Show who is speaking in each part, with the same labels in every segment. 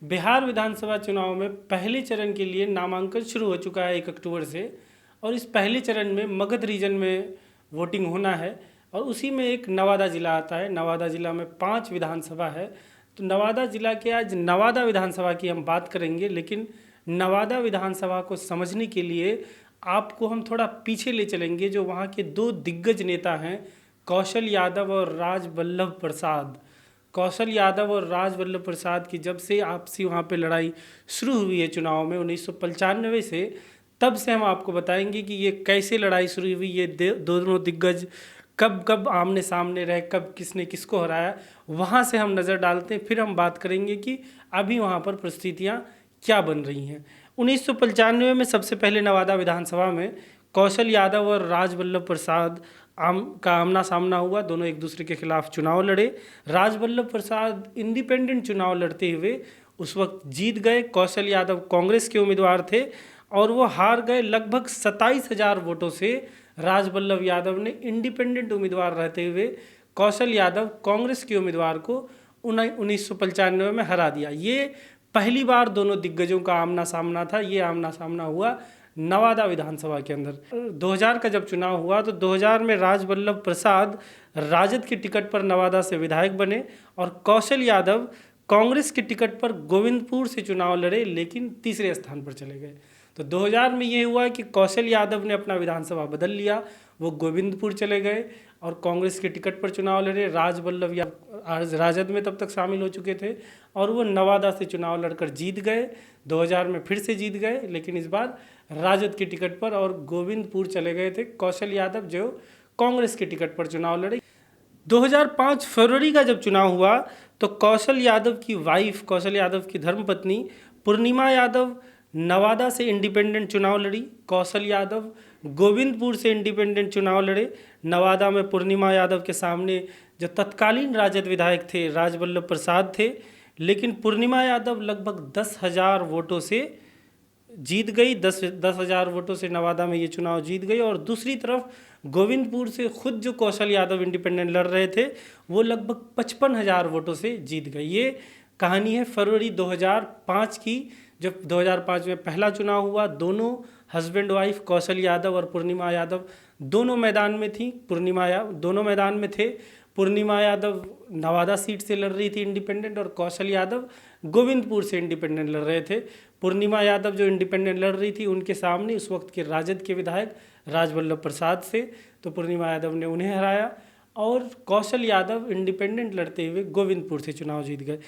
Speaker 1: बिहार विधानसभा चुनाव में पहले चरण के लिए नामांकन शुरू हो चुका है 1 अक्टूबर से। और इस पहले चरण में मगध रीजन में वोटिंग होना है और उसी में एक नवादा ज़िला आता है। नवादा ज़िला में 5 विधानसभा है। तो नवादा ज़िला के आज नवादा विधानसभा की हम बात करेंगे, लेकिन नवादा विधानसभा को समझने के लिए आपको हम थोड़ा पीछे ले चलेंगे। जो वहाँ के 2 दिग्गज नेता हैं, कौशल यादव और राज वल्लभ प्रसाद। कौशल यादव और राज वल्लभ प्रसाद की जब से आपसी वहाँ पे लड़ाई शुरू हुई है चुनाव में 1995 से, तब से हम आपको बताएंगे कि ये कैसे लड़ाई शुरू हुई, ये दोनों दिग्गज कब कब आमने सामने रहे, कब किसने किसको हराया। वहाँ से हम नज़र डालते हैं, फिर हम बात करेंगे कि अभी वहाँ पर परिस्थितियाँ क्या बन रही हैं। 1995 में सबसे पहले नवादा विधानसभा में कौशल यादव और राज वल्लभ प्रसाद का आमना सामना हुआ। दोनों एक दूसरे के खिलाफ चुनाव लड़े। राज वल्लभ प्रसाद इंडिपेंडेंट चुनाव लड़ते हुए उस वक्त जीत गए। कौशल यादव कांग्रेस के उम्मीदवार थे और वो हार गए लगभग 27,000 वोटों से। राज वल्लभ यादव ने इंडिपेंडेंट उम्मीदवार रहते हुए कौशल यादव कांग्रेस के उम्मीदवार को 1995 में हरा दिया। ये पहली बार दोनों दिग्गजों का आमना सामना था। ये आमना सामना हुआ नवादा विधानसभा के अंदर। 2000 का जब चुनाव हुआ तो 2000 में राज वल्लभ प्रसाद राजद के टिकट पर नवादा से विधायक बने और कौशल यादव कांग्रेस के टिकट पर गोविंदपुर से चुनाव लड़े, लेकिन तीसरे स्थान पर चले गए। तो 2000 में ये हुआ कि कौशल यादव ने अपना विधानसभा बदल लिया, वो गोविंदपुर चले गए और कांग्रेस के टिकट पर चुनाव लड़े। राज वल्लभ यादव राजद में तब तक शामिल हो चुके थे और वो नवादा से चुनाव लड़कर जीत गए। 2000 में फिर से जीत गए, लेकिन इस बार राजद के टिकट पर, और गोविंदपुर चले गए थे कौशल यादव जो कांग्रेस के टिकट पर चुनाव लड़े। 2005 फरवरी का जब चुनाव हुआ तो कौशल यादव की वाइफ, कौशल यादव की धर्मपत्नी पूर्णिमा यादव नवादा से इंडिपेंडेंट चुनाव लड़ी। कौशल यादव गोविंदपुर से इंडिपेंडेंट चुनाव लड़े। नवादा में पूर्णिमा यादव के सामने जो तत्कालीन राजद विधायक थे राज वल्लभ प्रसाद थे, लेकिन पूर्णिमा यादव लगभग 10,000 वोटों से जीत गई। 10,000 वोटों से नवादा में ये चुनाव जीत गई। और दूसरी तरफ गोविंदपुर से खुद जो कौशल यादव इंडिपेंडेंट लड़ रहे थे वो लगभग 55,000 वोटों से जीत गए। ये कहानी है फरवरी 2005 की, जब 2005 में पहला चुनाव हुआ। दोनों हस्बैंड वाइफ कौशल यादव और पूर्णिमा यादव दोनों मैदान में थी। दोनों मैदान में थे। पूर्णिमा यादव नवादा सीट से लड़ रही थी इंडिपेंडेंट और कौशल यादव गोविंदपुर से इंडिपेंडेंट लड़ रहे थे। पूर्णिमा यादव जो इंडिपेंडेंट लड़ रही थी उनके सामने उस वक्त के राजद के विधायक राज वल्लभ प्रसाद से, तो पूर्णिमा यादव ने उन्हें हराया और कौशल यादव इंडिपेंडेंट लड़ते हुए गोविंदपुर से चुनाव जीत गए।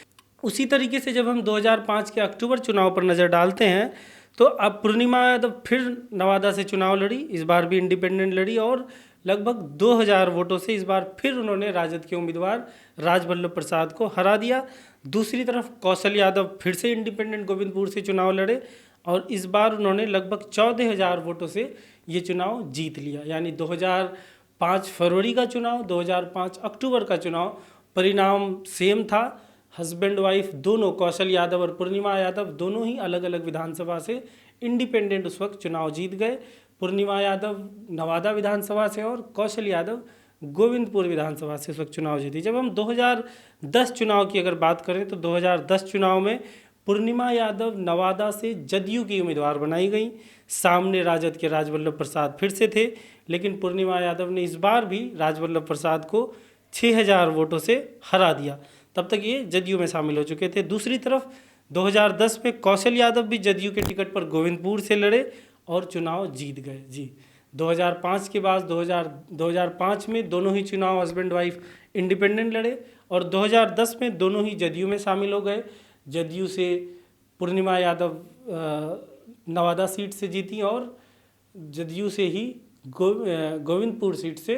Speaker 1: उसी तरीके से जब हम 2005 के अक्टूबर चुनाव पर नज़र डालते हैं तो अब पूर्णिमा यादव फिर नवादा से चुनाव लड़ी। इस बार भी इंडिपेंडेंट लड़ी और लगभग 2,000 वोटों से इस बार फिर उन्होंने राजद के उम्मीदवार राज वल्लभ प्रसाद को हरा दिया। दूसरी तरफ कौशल यादव फिर से इंडिपेंडेंट गोविंदपुर से चुनाव लड़े और इस बार उन्होंने लगभग 14,000 वोटों से ये चुनाव जीत लिया। यानी 2005 फरवरी का चुनाव, 2005 अक्टूबर का चुनाव, परिणाम सेम था। हस्बैंड वाइफ दोनों, कौशल यादव और पूर्णिमा यादव दोनों ही अलग अलग विधानसभा से इंडिपेंडेंट उस वक्त चुनाव जीत गए। पूर्णिमा यादव नवादा विधानसभा से और कौशल यादव गोविंदपुर विधानसभा से उस वक्त चुनाव जीती। जब हम 2010 चुनाव की अगर बात करें तो 2010 चुनाव में पूर्णिमा यादव नवादा से जदयू की उम्मीदवार बनाई गई। सामने राजद के राज वल्लभ प्रसाद फिर से थे, लेकिन पूर्णिमा यादव ने इस बार भी राज वल्लभ प्रसाद को 6,000 वोटों से हरा दिया। तब तक ये जदयू में शामिल हो चुके थे। दूसरी तरफ 2010 में कौशल यादव भी जदयू के टिकट पर गोविंदपुर से लड़े और चुनाव जीत गए। जी, 2005 के बाद 2005 में दोनों ही चुनाव हस्बैंड वाइफ इंडिपेंडेंट लड़े और 2010 में दोनों ही जदयू में शामिल हो गए। जदयू से पूर्णिमा यादव नवादा सीट से जीती और जदयू से ही गोविंदपुर सीट से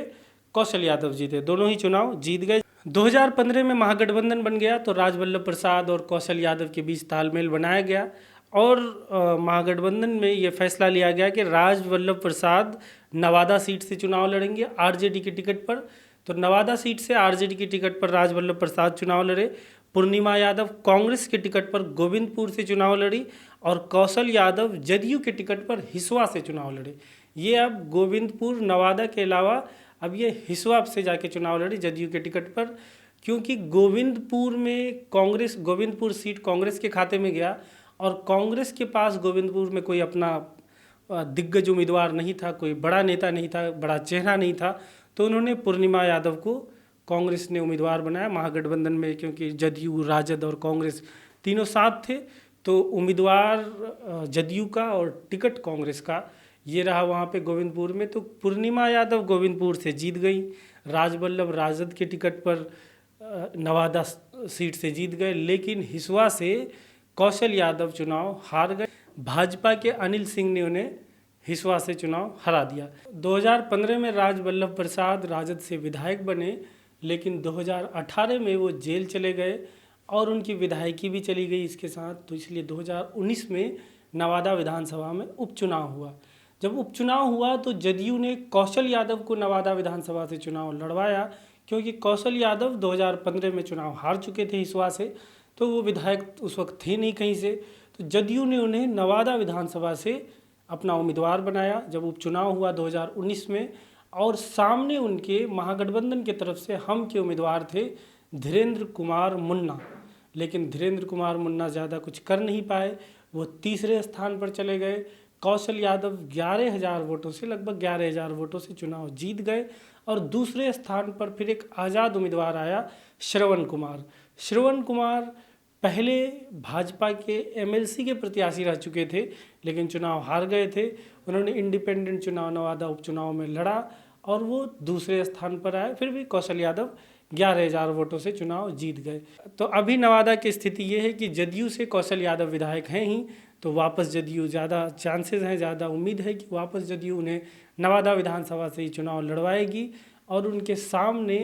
Speaker 1: कौशल यादव जीते। दोनों ही चुनाव जीत गए। 2015 में महागठबंधन बन गया तो राज वल्लभ प्रसाद और कौशल यादव के बीच तालमेल बनाया गया और महागठबंधन में ये फैसला लिया गया कि राज वल्लभ प्रसाद नवादा सीट से चुनाव लड़ेंगे आरजेडी के टिकट पर। तो नवादा सीट से आरजेडी की टिकट पर राज वल्लभ प्रसाद चुनाव लड़े। पूर्णिमा यादव कांग्रेस के टिकट पर गोविंदपुर से चुनाव लड़ी और कौशल यादव जदयू के टिकट पर हिसुआ से चुनाव लड़े। ये अब गोविंदपुर नवादा के अलावा अब ये हिसुआ से जाके चुनाव लड़ी जदयू के टिकट पर। क्योंकि गोविंदपुर में गोविंदपुर सीट कांग्रेस के खाते में गया और कांग्रेस के पास गोविंदपुर में कोई अपना दिग्गज उम्मीदवार नहीं था, कोई बड़ा नेता नहीं था, बड़ा चेहरा नहीं था, तो उन्होंने पूर्णिमा यादव को कांग्रेस ने उम्मीदवार बनाया महागठबंधन में। क्योंकि जदयू, राजद और कांग्रेस तीनों साथ थे, तो उम्मीदवार जदयू का और टिकट कांग्रेस का ये रहा वहाँ पे गोविंदपुर में। तो पूर्णिमा यादव गोविंदपुर से जीत गई, राजबल्लभ राजद के टिकट पर नवादा सीट से जीत गए, लेकिन हिसुआ से कौशल यादव चुनाव हार गए। भाजपा के अनिल सिंह ने उन्हें हिसुआ से चुनाव हरा दिया। 2015 में राजबल्लभ प्रसाद राजद से विधायक बने, लेकिन 2018 में वो जेल चले गए और उनकी विधायकी भी चली गई इसके साथ। तो इसलिए 2019 में नवादा विधानसभा में उपचुनाव हुआ। जब उपचुनाव हुआ तो जदयू ने कौशल यादव को नवादा विधानसभा से चुनाव लड़वाया, क्योंकि कौशल यादव 2015 में चुनाव हार चुके थे हिसुआ से, तो वो विधायक उस वक्त थे नहीं कहीं से। तो जदयू ने उन्हें नवादा विधानसभा से अपना उम्मीदवार बनाया जब उपचुनाव हुआ 2019 में, और सामने उनके महागठबंधन की तरफ से हम के उम्मीदवार थे धीरेन्द्र कुमार मुन्ना। लेकिन धीरेन्द्र कुमार मुन्ना ज़्यादा कुछ कर नहीं पाए, वो तीसरे स्थान पर चले गए। कौशल यादव 11,000 वोटों से, लगभग 11,000 वोटों से चुनाव जीत गए। और दूसरे स्थान पर फिर एक आज़ाद उम्मीदवार आया, श्रवण कुमार। श्रवण कुमार पहले भाजपा के एमएलसी के प्रत्याशी रह चुके थे, लेकिन चुनाव हार गए थे। उन्होंने इंडिपेंडेंट चुनाव नवादा उपचुनाव में लड़ा और वो दूसरे स्थान पर आए। फिर भी कौशल यादव 11,000 वोटों से चुनाव जीत गए। तो अभी नवादा की स्थिति ये है कि जदयू से कौशल यादव विधायक हैं ही, तो वापस जदयू ज़्यादा चांसेस हैं, ज़्यादा उम्मीद है कि वापस जदयू उन्हें नवादा विधानसभा से ही चुनाव लड़वाएगी। और उनके सामने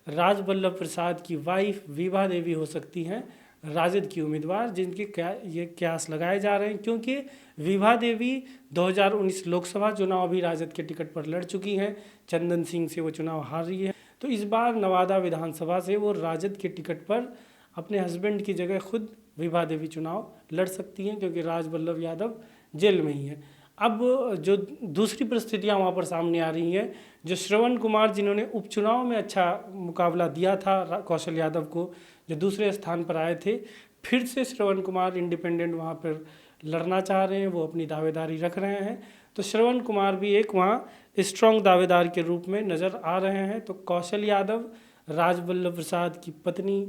Speaker 1: राजबल्लभ प्रसाद की वाइफ विभा देवी हो सकती हैं राजद की उम्मीदवार, जिनके ये कयास लगाए जा रहे हैं। क्योंकि विभा देवी 2019 लोकसभा चुनाव भी राजद के टिकट पर लड़ चुकी हैं, चंदन सिंह से वो चुनाव हार रही है। तो इस बार नवादा विधानसभा से वो राजद के टिकट पर अपने हस्बैंड की जगह खुद विभा देवी चुनाव लड़ सकती हैं, क्योंकि राजबल्लभ यादव जेल में ही है। अब जो दूसरी परिस्थितियां वहाँ पर सामने आ रही हैं, जो श्रवण कुमार जिन्होंने उपचुनाव में अच्छा मुकाबला दिया था कौशल यादव को, जो दूसरे स्थान पर आए थे, फिर से श्रवण कुमार इंडिपेंडेंट वहाँ पर लड़ना चाह रहे हैं, वो अपनी दावेदारी रख रहे हैं। तो श्रवण कुमार भी एक वहाँ स्ट्रॉन्ग दावेदार के रूप में नज़र आ रहे हैं। तो कौशल यादव, राजबल्लभ प्रसाद की पत्नी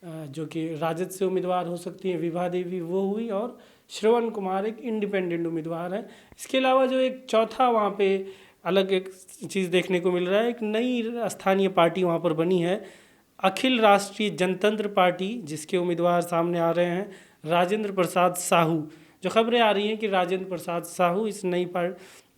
Speaker 1: जो कि राजद से उम्मीदवार हो सकती हैं, विभा देवी, वो हुई, और श्रवण कुमार एक इंडिपेंडेंट उम्मीदवार हैं। इसके अलावा जो एक चौथा वहाँ पे अलग एक चीज़ देखने को मिल रहा है, एक नई स्थानीय पार्टी वहाँ पर बनी है, अखिल राष्ट्रीय जनतंत्र पार्टी, जिसके उम्मीदवार सामने आ रहे हैं राजेंद्र प्रसाद साहू। जो खबरें आ रही हैं कि राजेंद्र प्रसाद साहू इस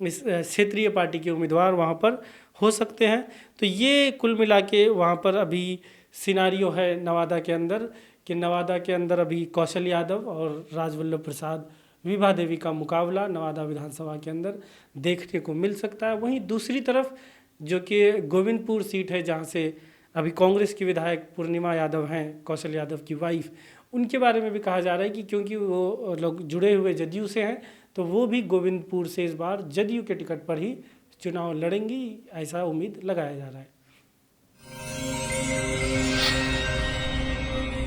Speaker 1: क्षेत्रीय पार्टी के उम्मीदवार वहाँ पर हो सकते हैं। तो ये कुल मिला के वहाँ पर अभी सिनारियो है नवादा के अंदर, कि नवादा के अंदर अभी कौशल यादव और राजबल्लभ प्रसाद, विभा देवी का मुकाबला नवादा विधानसभा के अंदर देखने को मिल सकता है। वहीं दूसरी तरफ जो कि गोविंदपुर सीट है, जहाँ से अभी कांग्रेस की विधायक पूर्णिमा यादव हैं, कौशल यादव की वाइफ, उनके बारे में भी कहा जा रहा है कि क्योंकि वो लोग जुड़े हुए जदयू से हैं, तो वो भी गोविंदपुर से इस बार जदयू के टिकट पर ही चुनाव लड़ेंगी, ऐसा उम्मीद लगाया जा रहा है।